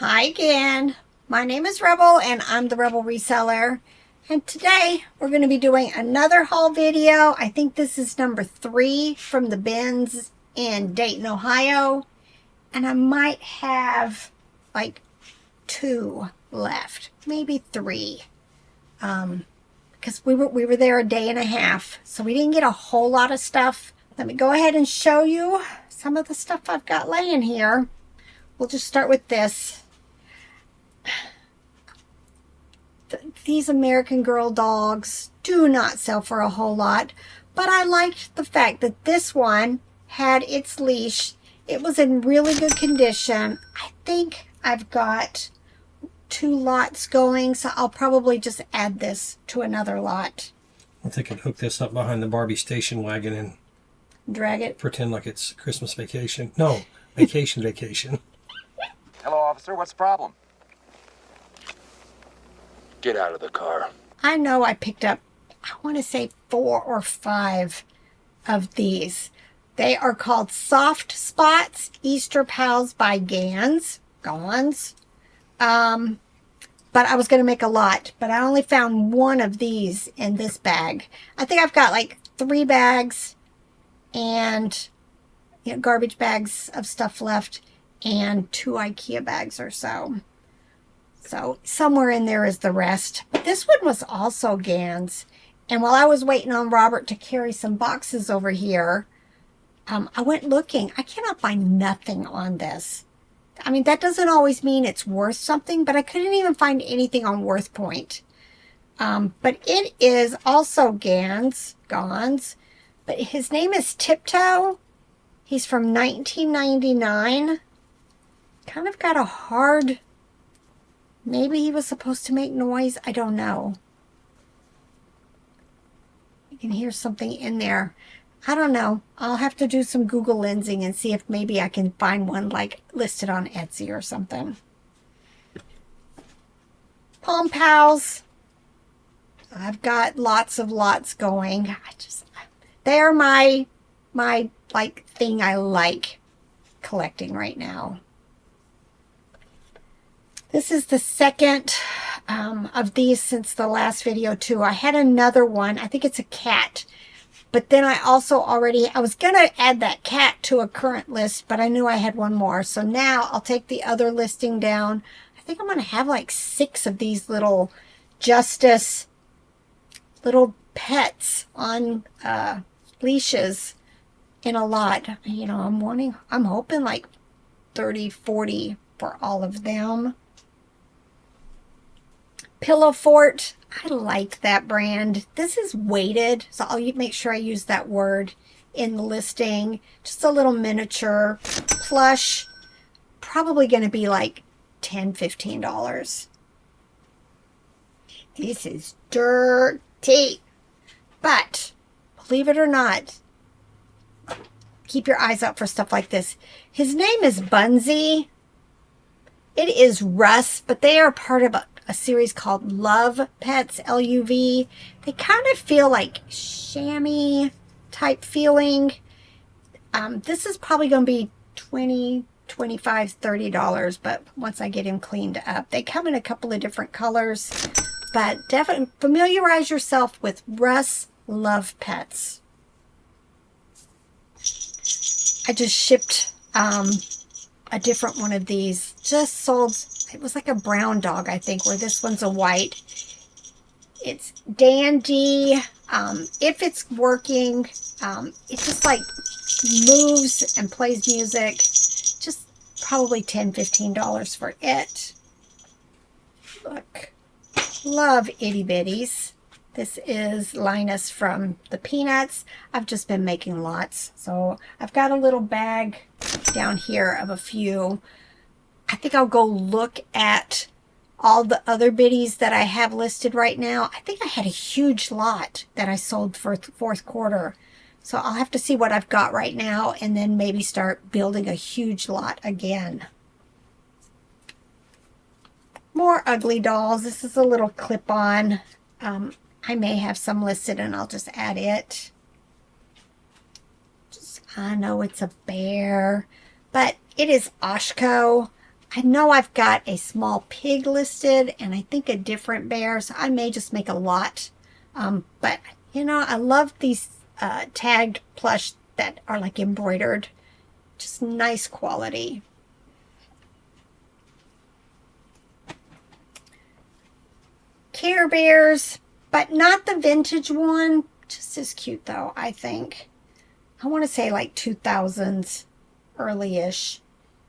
Hi again. My name is Rebel and I'm the Rebel Reseller. And today we're going to be doing another haul video. I think this is number 3 from the bins in Dayton, Ohio. And I might have like 2 left, maybe 3. Because we were there a day and a half, so we didn't get a whole lot of stuff. Let me go ahead and show you some of the stuff I've got laying here. We'll just start with this. These American Girl dogs do not sell for a whole lot, but I liked the fact that this one had its leash. It was in really good condition. I think I've got 2 lots going, so I'll probably just add this to another lot. I think I'd hook this up behind the Barbie station wagon and drag it. Pretend like it's Christmas vacation. No, vacation. Hello, officer. What's the problem? Get out of the car. I know I picked up, I want to say 4 or 5 of these. They are called Soft Spots Easter Pals by Gans. But I was going to make a lot, but I only found 1 of these in this bag. I think I've got like 3 bags and garbage bags of stuff left and 2 IKEA bags or so. So somewhere in there is the rest. But this one was also Gans. And while I was waiting on Robert to carry some boxes over here, I went looking. I cannot find nothing on this. I mean, that doesn't always mean it's worth something, but I couldn't even find anything on WorthPoint. But it is also Gans. But his name is Tiptoe. He's from 1999. Kind of got a hard... Maybe he was supposed to make noise. I don't know. You can hear something in there. I don't know. I'll have to do some Google lensing and see if maybe I can find one like listed on Etsy or something. Palm Pals. I've got lots of lots going. They're my like thing I like collecting right now. This is the second of these since the last video too. I had another one. I think it's a cat. But then I also I was going to add that cat to a current list, but I knew I had 1 more. So now I'll take the other listing down. I think I'm going to have like 6 of these little Justice little pets on leashes in a lot. I'm hoping like 30, 40 for all of them. Pillow Fort, I like that brand. This is weighted, so I'll make sure I use that word in the listing. Just a little miniature. Plush, probably going to be like $10, $15. This is dirty. But, believe it or not, keep your eyes out for stuff like this. His name is Bunsey. It is Russ, but they are part of a series called Love Pets, L-U-V. They kind of feel like chamois type feeling. This is probably going to be $20, $25, $30, but once I get him cleaned up. They come in a couple of different colors, but definitely familiarize yourself with Russ Love Pets. I just shipped a different one of these. Just sold... It was like a brown dog, I think, where this one's a white. It's dandy. If it's working, it just like moves and plays music. Just probably $10, $15 for it. Look. Love itty bitties. This is Linus from the Peanuts. I've just been making lots. So I've got a little bag down here of a few. I think I'll go look at all the other biddies that I have listed right now. I think I had a huge lot that I sold for fourth quarter. So I'll have to see what I've got right now and then maybe start building a huge lot again. More ugly dolls. This is a little clip-on. I may have some listed and I'll just add it. I know it's a bear, but it is Oshko. I know I've got a small pig listed and I think a different bear, so I may just make a lot. But, you know, I love these tagged plush that are like embroidered. Just nice quality. Care Bears, but not the vintage one. Just as cute though, I think. I want to say like 2000s, early-ish.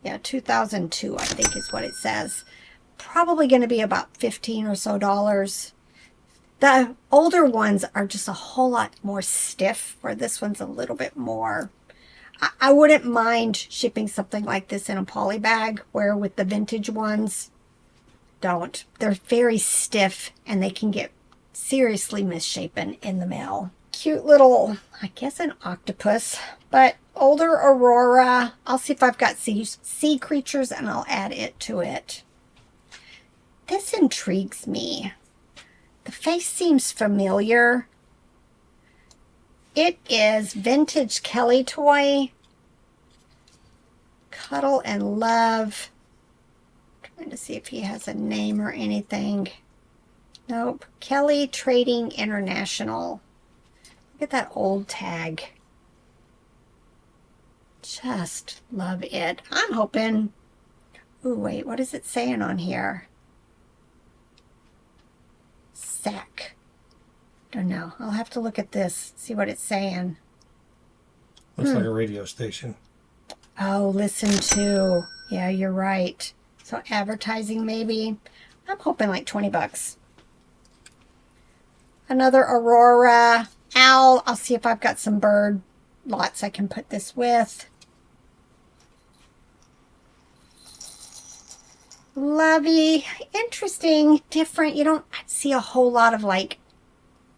Yeah, 2002, I think is what it says. Probably going to be about $15 or so. The older ones are just a whole lot more stiff, where this one's a little bit more. I wouldn't mind shipping something like this in a poly bag, where with the vintage ones, don't. They're very stiff and they can get seriously misshapen in the mail. Cute little, I guess an octopus, but older Aurora. I'll see if I've got sea creatures and I'll add it to it. This intrigues me. The face seems familiar. It is vintage Kelly toy. Cuddle and Love. Trying to see if he has a name or anything. Nope. Kelly Trading International. Look at that old tag. Just love it. I'm hoping. Ooh, wait. What is it saying on here? Sack. Don't know. I'll have to look at this. See what it's saying. Looks like a radio station. Oh, listen to. Yeah, you're right. So advertising maybe. I'm hoping like 20 bucks. Another Aurora. Owl. I'll see if I've got some bird lots I can put this with. Lovey. Interesting. Different. You don't see a whole lot of like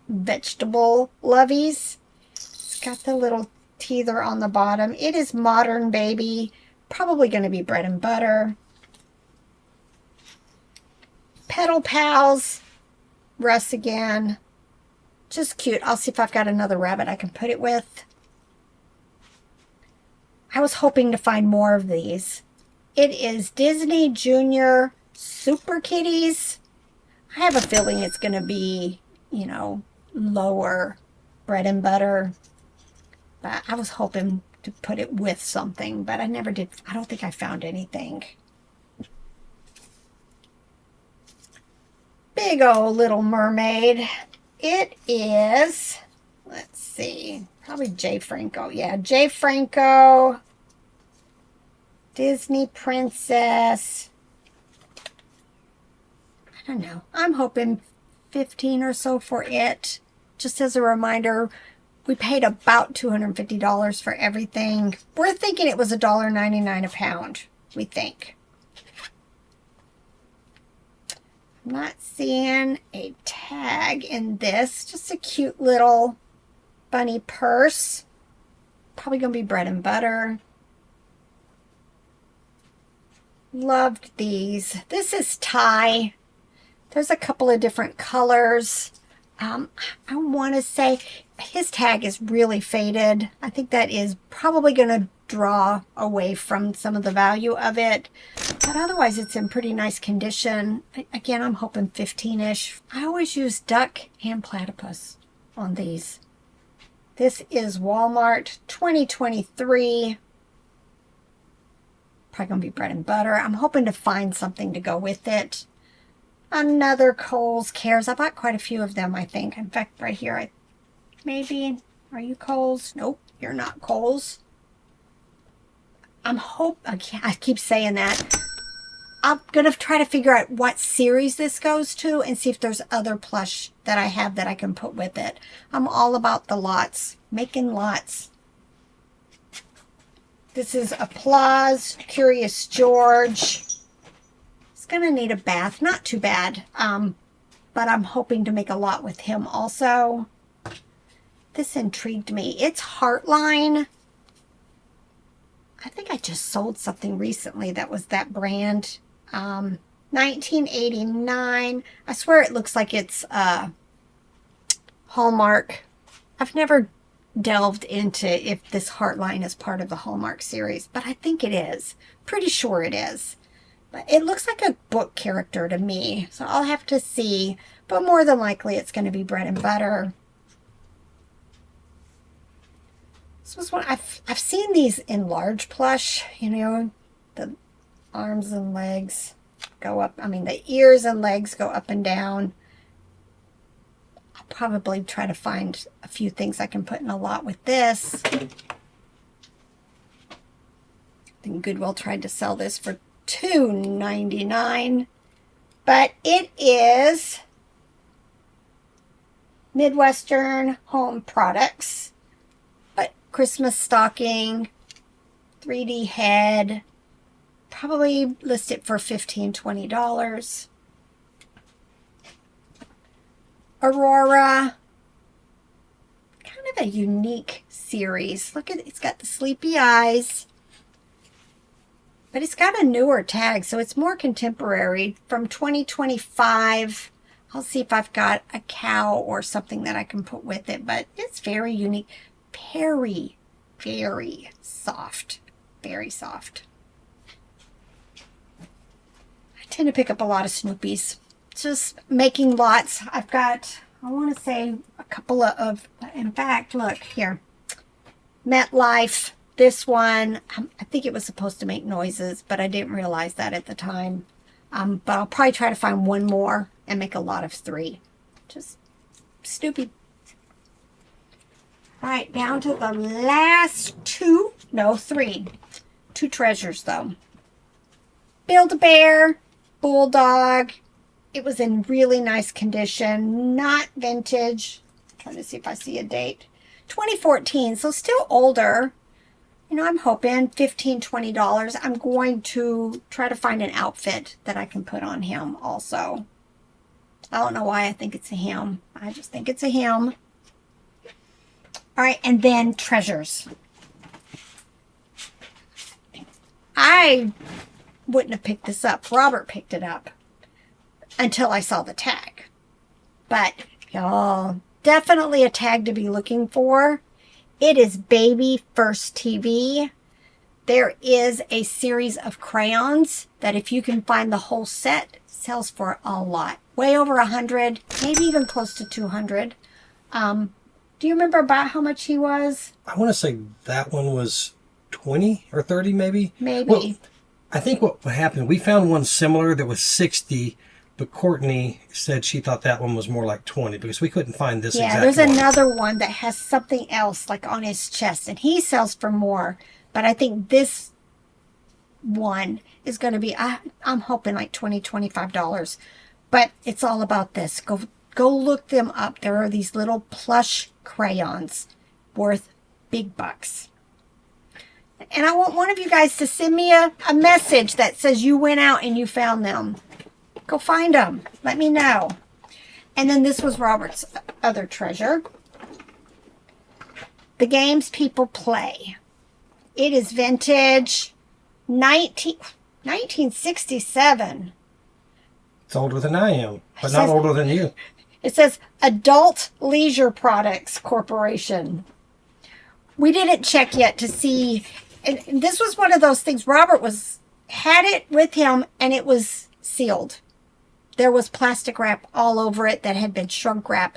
vegetable loveys. It's got the little teether on the bottom. It is Modern Baby. Probably going to be bread and butter. Petal Pals. Russ again. Just cute. I'll see if I've got another rabbit I can put it with. I was hoping to find more of these. It is Disney Junior Super Kitties. I have a feeling it's going to be, you know, lower bread and butter. But I was hoping to put it with something, but I never did. I don't think I found anything. Big old Little Mermaid. It is, let's see, probably Jay Franco. Yeah, Jay Franco. Disney Princess. I don't know. I'm hoping 15 or so for it. Just as a reminder, we paid about $250 for everything. We're thinking it was $1.99 a pound, we think. I'm not seeing a tag in this. Just a cute little bunny purse. Probably going to be bread and butter. Loved these. This is Ty. There's a couple of different colors. I want to say his tag is really faded. I think that is probably going to draw away from some of the value of it. But otherwise, it's in pretty nice condition. Again, I'm hoping 15-ish. I always use duck and platypus on these. This is Walmart 2023. Probably going to be bread and butter. I'm hoping to find something to go with it. Another Kohl's Cares. I bought quite a few of them, I think. In fact, right here, maybe. Are you Kohl's? Nope, you're not Kohl's. I keep saying that. I'm going to try to figure out what series this goes to and see if there's other plush that I have that I can put with it. I'm all about the lots. Making lots. This is Applause, Curious George. It's going to need a bath. Not too bad. But I'm hoping to make a lot with him also. This intrigued me. It's Heartline. I think I just sold something recently that was that brand. 1989. I swear it looks like it's Hallmark. I've never delved into if this Heartline is part of the Hallmark series, but I think it is. Pretty sure it is. But it looks like a book character to me. So I'll have to see. But more than likely it's going to be bread and butter. This was one I've seen these in large plush, you know, the arms and legs go up. I mean, the ears and legs go up and down. I'll probably try to find a few things I can put in a lot with this. I think Goodwill tried to sell this for $2.99, but it is Midwestern Home Products. Christmas stocking, 3D head, probably list it for $15, $20. Aurora, kind of a unique series. Look at it, it's got the sleepy eyes, but it's got a newer tag, so it's more contemporary from 2025. I'll see if I've got a cow or something that I can put with it, but it's very unique. Very, very soft. Very soft. I tend to pick up a lot of Snoopies. Just making lots. I've got, I want to say, a couple of, in fact, look here. MetLife. This one, I think it was supposed to make noises, but I didn't realize that at the time. But I'll probably try to find one more and make a lot of 3. Just Snoopy. All right, down to the last 2. No, 3. 2 treasures, though. Build-A-Bear, Bulldog. It was in really nice condition. Not vintage. I'm trying to see if I see a date. 2014, so still older. You know, I'm hoping $15, $20. I'm going to try to find an outfit that I can put on him also. I don't know why I think it's a him. I just think it's a him. All right, and then treasures. I wouldn't have picked this up. Robert picked it up until I saw the tag. But, y'all, definitely a tag to be looking for. It is Baby First TV. There is a series of crayons that if you can find the whole set, sells for a lot. Way over 100, maybe even close to 200. Do you remember about how much he was? I want to say that one was 20 or 30 maybe. Maybe. Well, I think what happened, we found one similar that was 60, but Courtney said she thought that one was more like 20 because we couldn't find this exact one. Yeah, there's another one that has something else like on his chest, and he sells for more. But I think this one is going to be, I'm hoping like $20, $25. But it's all about this. Go look them up. There are these little plush crayons worth big bucks. And I want one of you guys to send me a message that says you went out and you found them. Go find them. Let me know. And then this was Robert's other treasure. The games people play. It is vintage 1967. It's older than I am, but not older than you. It says Adult Leisure Products Corporation. We didn't check yet to see. And this was one of those things. Robert had it with him and it was sealed. There was plastic wrap all over it that had been shrunk wrap.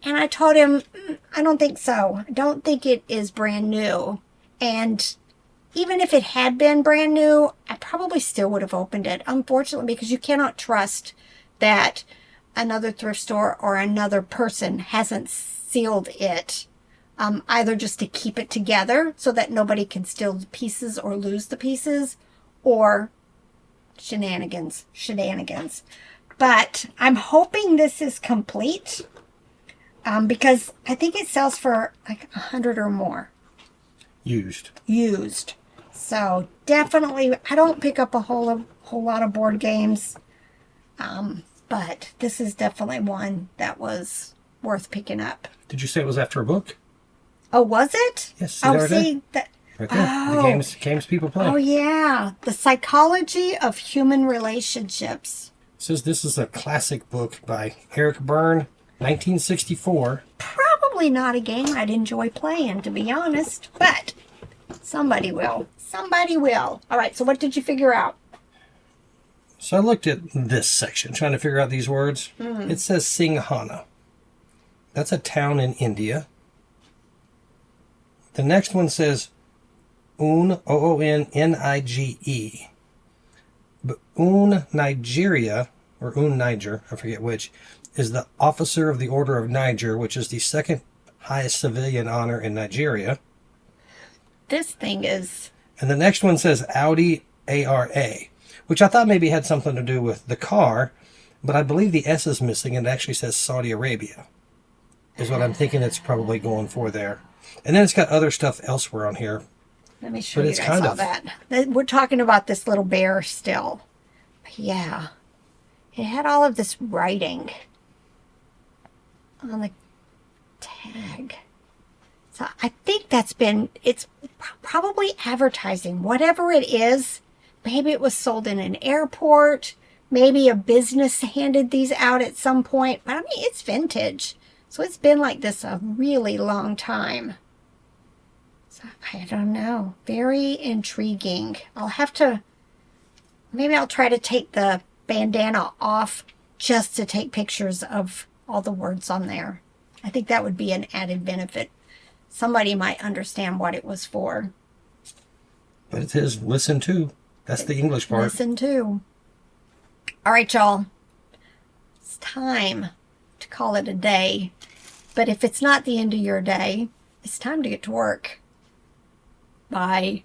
And I told him, I don't think so. I don't think it is brand new. And even if it had been brand new, I probably still would have opened it. Unfortunately, because you cannot trust that another thrift store or another person hasn't sealed it. Either just to keep it together so that nobody can steal the pieces or lose the pieces, or shenanigans. But I'm hoping this is complete because I think it sells for like 100 or more. Used. So definitely, I don't pick up a whole lot of board games, but this is definitely one that was worth picking up. Did you say it was after a book? Oh, was it? Yes. See that. Right there. Oh. The games people play. Oh, yeah. The Psychology of Human Relationships. It says this is a classic book by Eric Byrne, 1964. Probably not a game I'd enjoy playing, to be honest, but somebody will. All right, so what did you figure out? So I looked at this section, trying to figure out these words. It says Singhana. That's a town in India. The next one says Oonnige. But Nigeria, or Niger, I forget which, is the officer of the Order of Niger, which is the second highest civilian honor in Nigeria. This thing is... And the next one says Audi ARA, which I thought maybe had something to do with the car, but I believe the S is missing and it actually says Saudi Arabia, is what I'm thinking it's probably going for there. And then it's got other stuff elsewhere on here. Let me show you guys all that. We're talking about this little bear still. Yeah. It had all of this writing on the tag. So I think it's probably advertising. Whatever it is, maybe it was sold in an airport. Maybe a business handed these out at some point. But I mean, it's vintage. So it's been like this a really long time. I don't know. Very intriguing. Maybe I'll try to take the bandana off just to take pictures of all the words on there. I think that would be an added benefit. Somebody might understand what it was for. But it says listen to. That's the English part. Listen to. All right, y'all. It's time to call it a day. But if it's not the end of your day, it's time to get to work. Bye.